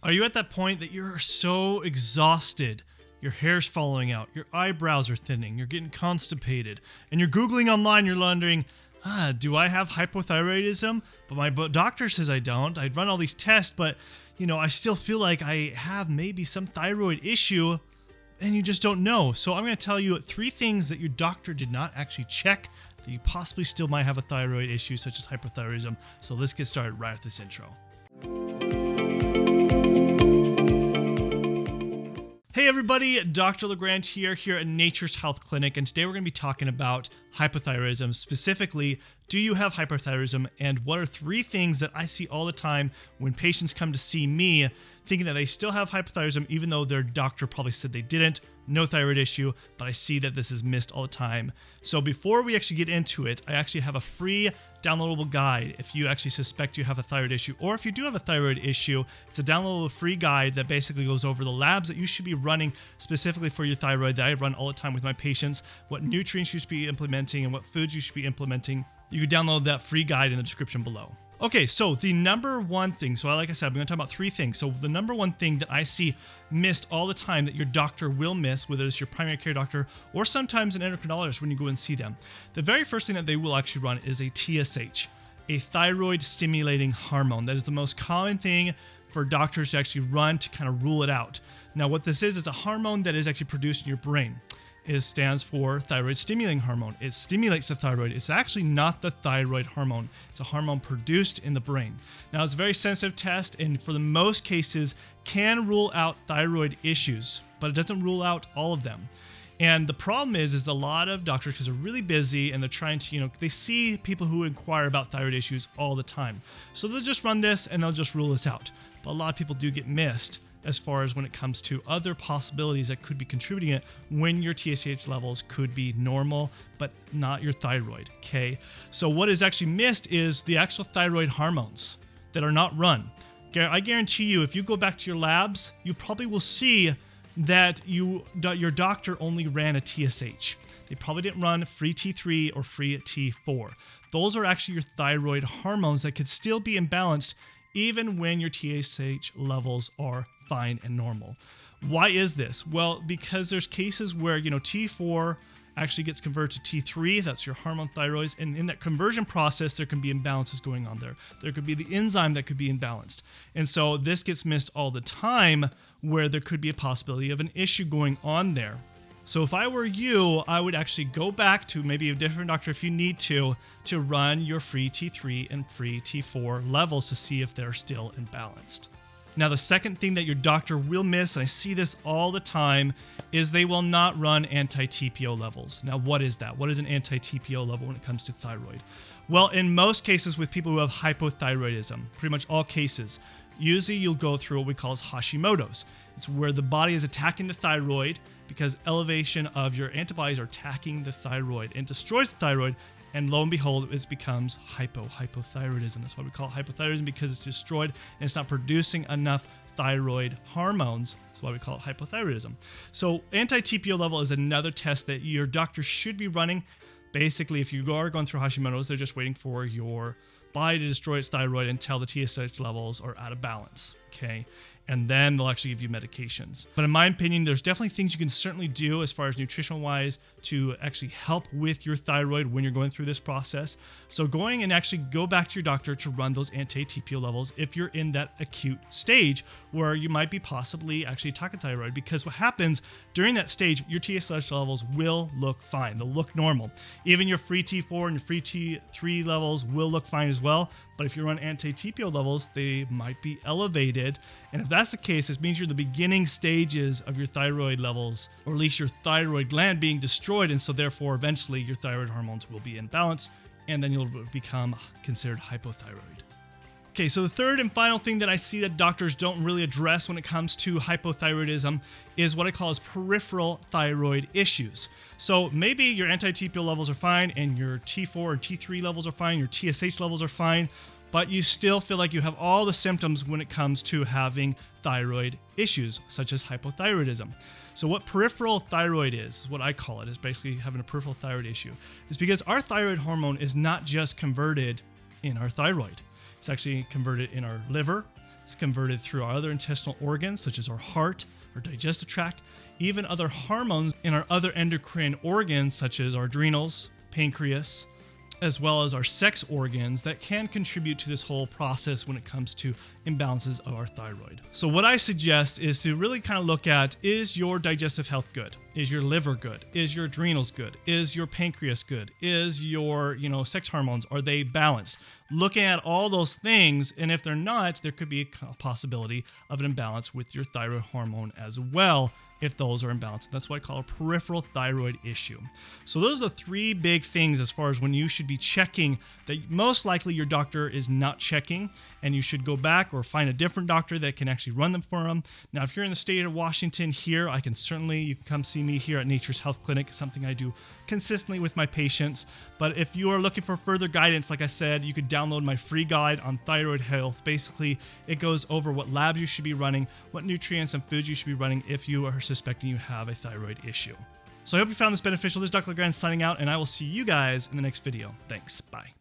Are you at that point that you're so exhausted, your hair's falling out, your eyebrows are thinning, you're getting constipated, and you're Googling online, you're wondering, do I have hypothyroidism? But my doctor says I don't. I'd run all these tests, but I still feel like I have maybe some thyroid issue, and you just don't know. So I'm going to tell you 3 things that your doctor did not actually check that you possibly still might have a thyroid issue such as hypothyroidism. So let's get started right after this intro. Hey everybody, Dr. LeGrand here at Nature's Health Clinic, and today we're going to be talking about hypothyroidism. Specifically, do you have hypothyroidism, and what are 3 things that I see all the time when patients come to see me thinking that they still have hypothyroidism even though their doctor probably said they didn't, no thyroid issue, but I see that this is missed all the time. So before we actually get into it, I actually have a free downloadable guide if you actually suspect you have a thyroid issue, or if you do have a thyroid issue. It's a downloadable free guide that basically goes over the labs that you should be running specifically for your thyroid that I run all the time with my patients, what nutrients you should be implementing and what foods you should be implementing. You can download that free guide in the description below. Okay, so the number one thing, like I said, I'm going to talk about 3 things. So the number one thing that I see missed all the time that your doctor will miss, whether it's your primary care doctor or sometimes an endocrinologist when you go and see them, the very first thing that they will actually run is a TSH, a thyroid stimulating hormone. That is the most common thing for doctors to actually run to kind of rule it out. Now what this is a hormone that is actually produced in your brain. It stands for thyroid stimulating hormone. It stimulates the thyroid. It's actually not the thyroid hormone. It's a hormone produced in the brain. Now, it's a very sensitive test, and for the most cases can rule out thyroid issues, but it doesn't rule out all of them. And the problem is a lot of doctors, because they're really busy and they're trying to, they see people who inquire about thyroid issues all the time. So they'll just run this and they'll just rule this out. But a lot of people do get missed as far as when it comes to other possibilities that could be contributing it when your TSH levels could be normal, but not your thyroid, okay? So what is actually missed is the actual thyroid hormones that are not run. I guarantee you, if you go back to your labs, you probably will see that your doctor only ran a TSH. They probably didn't run free T3 or free T4. Those are actually your thyroid hormones that could still be imbalanced even when your TSH levels are fine and normal. Why is this? Well, because there's cases where, T4 actually gets converted to T3, that's your hormone thyroids, and in that conversion process, there can be imbalances going on there. There could be the enzyme that could be imbalanced. And so this gets missed all the time where there could be a possibility of an issue going on there. So if I were you, I would actually go back to maybe a different doctor if you need to run your free T3 and free T4 levels to see if they're still imbalanced. Now, the second thing that your doctor will miss, and I see this all the time, is they will not run anti-TPO levels. Now, what is that? What is an anti-TPO level when it comes to thyroid? Well, in most cases with people who have hypothyroidism, pretty much all cases, usually you'll go through what we call as Hashimoto's. It's where the body is attacking the thyroid because elevation of your antibodies are attacking the thyroid and destroys the thyroid. And lo and behold, it becomes hypothyroidism. That's why we call it hypothyroidism, because it's destroyed and it's not producing enough thyroid hormones. That's why we call it hypothyroidism. So anti-TPO level is another test that your doctor should be running. Basically, if you are going through Hashimoto's, they're just waiting for your body to destroy its thyroid until the TSH levels are out of balance, okay? And then they'll actually give you medications. But in my opinion, there's definitely things you can certainly do as far as nutritional wise to actually help with your thyroid when you're going through this process. So going and actually go back to your doctor to run those anti-TPO levels if you're in that acute stage where you might be possibly actually attacking thyroid, because what happens during that stage, your TSH levels will look fine. They'll look normal. Even your free T4 and your free T3 levels will look fine as well. But if you run anti-TPO levels, they might be elevated. And if that's the case, it means you're in the beginning stages of your thyroid levels, or at least your thyroid gland being destroyed. And so therefore, eventually your thyroid hormones will be in balance, and then you'll become considered hypothyroid. Okay, so the third and final thing that I see that doctors don't really address when it comes to hypothyroidism is what I call as peripheral thyroid issues. So maybe your anti-TPO levels are fine and your T4 and T3 levels are fine, your TSH levels are fine, but you still feel like you have all the symptoms when it comes to having thyroid issues, such as hypothyroidism. So what peripheral thyroid is what I call it, is basically having a peripheral thyroid issue. It's because our thyroid hormone is not just converted in our thyroid. It's actually converted in our liver. It's converted through our other intestinal organs, such as our heart, our digestive tract, even other hormones in our other endocrine organs, such as our adrenals, pancreas, as well as our sex organs that can contribute to this whole process when it comes to imbalances of our thyroid. So what I suggest is to really kind of look at, is your digestive health good? Is your liver good? Is your adrenals good? Is your pancreas good? Is your, sex hormones, are they balanced? Looking at all those things, and if they're not, there could be a possibility of an imbalance with your thyroid hormone as well, if those are imbalanced. That's what I call a peripheral thyroid issue. So those are the three big things as far as when you should be checking that most likely your doctor is not checking, and you should go back or find a different doctor that can actually run them for them. Now, if you're in the state of Washington here, you can come see me here at Nature's Health Clinic. It's something I do consistently with my patients. But if you are looking for further guidance, like I said, you could download my free guide on thyroid health. Basically, it goes over what labs you should be running, what nutrients and foods you should be running if you are suspecting you have a thyroid issue. So I hope you found this beneficial. This is Dr. Legrand signing out, and I will see you guys in the next video. Thanks. Bye.